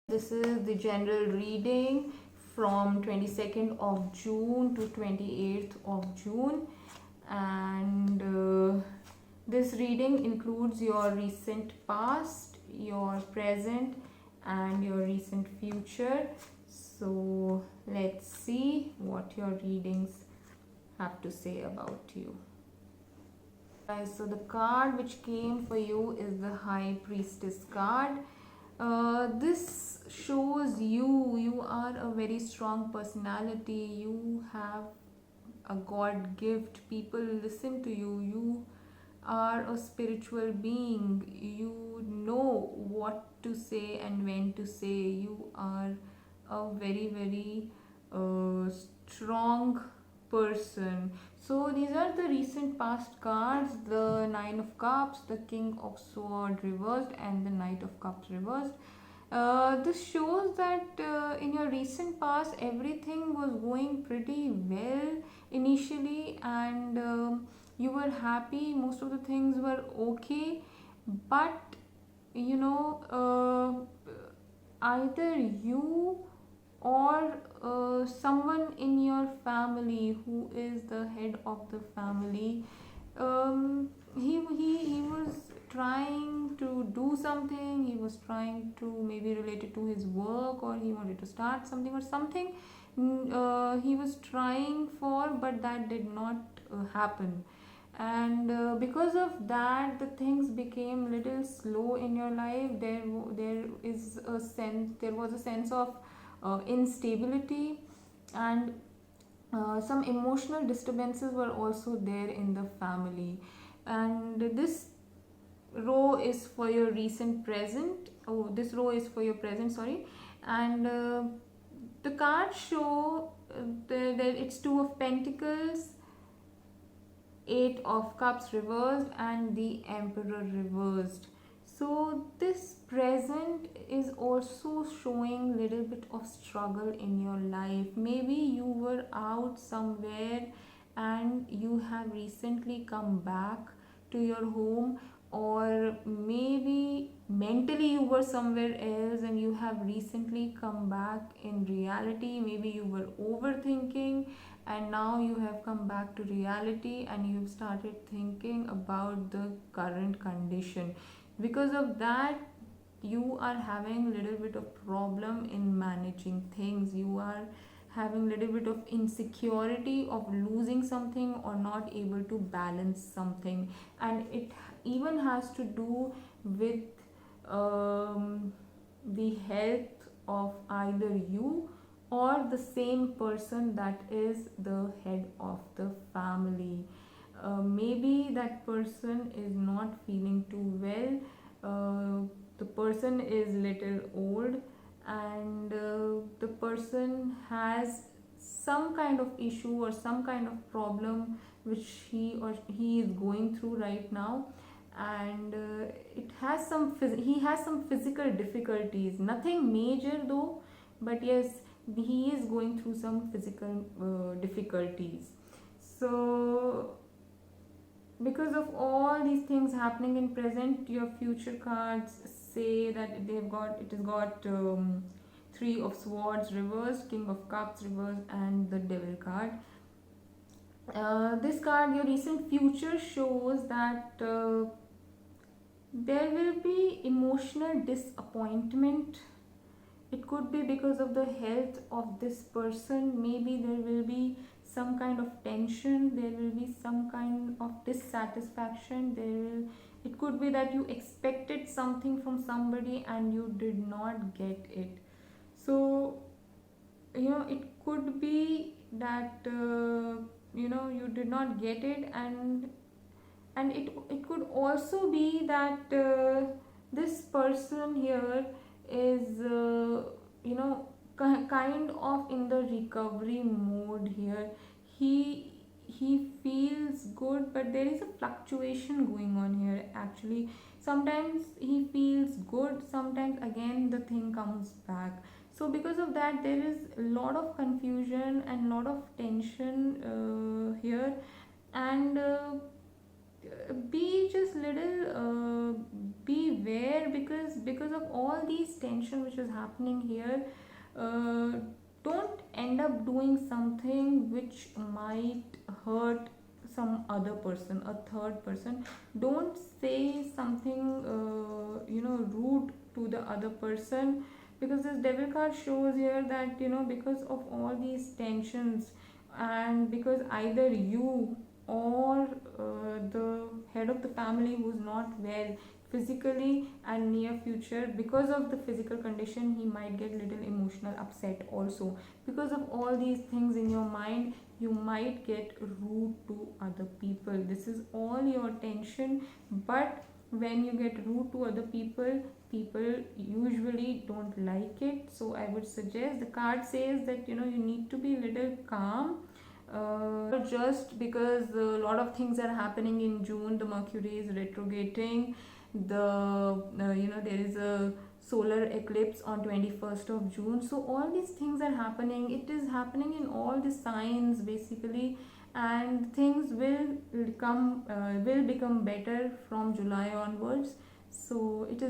This is the general reading from 22nd of June to 28th of June, and this reading includes your recent past, your present, and your recent future. So let's see what your readings have to say about you. Guys, so the card which came for you is the High Priestess card. This shows you are a very strong personality. You have a God gift. People listen to you. You are a spiritual being. You know what to say and when to say. You are a very strong person. So these are the recent past cards: the Nine of Cups, the King of Swords reversed, and the Knight of Cups reversed. This shows that in your recent past everything was going pretty well initially, and you were happy, most of the things were okay, but you know, either you or someone in your family who is the head of the family, he was trying to do something. He was trying to maybe related to his work, or he wanted to start something or something. He was trying for, but that did not happen, and because of that the things became little slow in your life. There was a sense of instability, and some emotional disturbances were also there in the family. And this row is for your recent present. Oh, this row is for your present, sorry. And the cards show that it's Two of Pentacles, Eight of Cups reversed, and the Emperor reversed. So this present is also showing little bit of struggle in your life. Maybe you were out somewhere and you have recently come back to your home, or maybe mentally you were somewhere else and you have recently come back in reality. Maybe you were overthinking and now you have come back to reality and you've started thinking about the current condition. Because of that, you are having a little bit of problem in managing things. You are having little bit of insecurity of losing something or not able to balance something, and it even has to do with the health of either you or the same person that is the head of the family. Maybe that person is not feeling too well. The person is little old, and the person has some kind of issue or some kind of problem which he is going through right now. And he has some physical difficulties, nothing major though, but yes, he is going through some physical difficulties. So because of all these things happening in present, your future cards say that it has got Three of Swords reversed, King of Cups reversed, and the Devil card. This card, your recent future, shows that there will be emotional disappointment. It could be because of the health of this person. Maybe there will be some kind of tension, there will be some kind of dissatisfaction. It could be that you expected something from somebody and you did not get it. So it could be that you did not get it, and it could also be that this person here is kind of in the recovery mode here. He feels good, but there is a fluctuation going on here actually. Sometimes he feels good, sometimes again the thing comes back. So because of that, there is a lot of confusion and lot of tension here. And be just little beware, because of all these tension which is happening here. uh, don't end up doing something which might hurt some other person, a third person. Don't say something rude to the other person, because this devil card shows here that because of all these tensions, and because either you or the head of the family who's not well physically, and near future, because of the physical condition, he might get little emotional upset also. Because of all these things in your mind, you might get rude to other people. This is all your tension. But when you get rude to other people, people usually don't like it. So I would suggest, the card says that you need to be little calm. Just because a lot of things are happening in June, the Mercury is retrograding. There is a solar eclipse on 21st of June. So all these things are happening. It is happening in all the signs basically, and things will become better from July onwards. So it is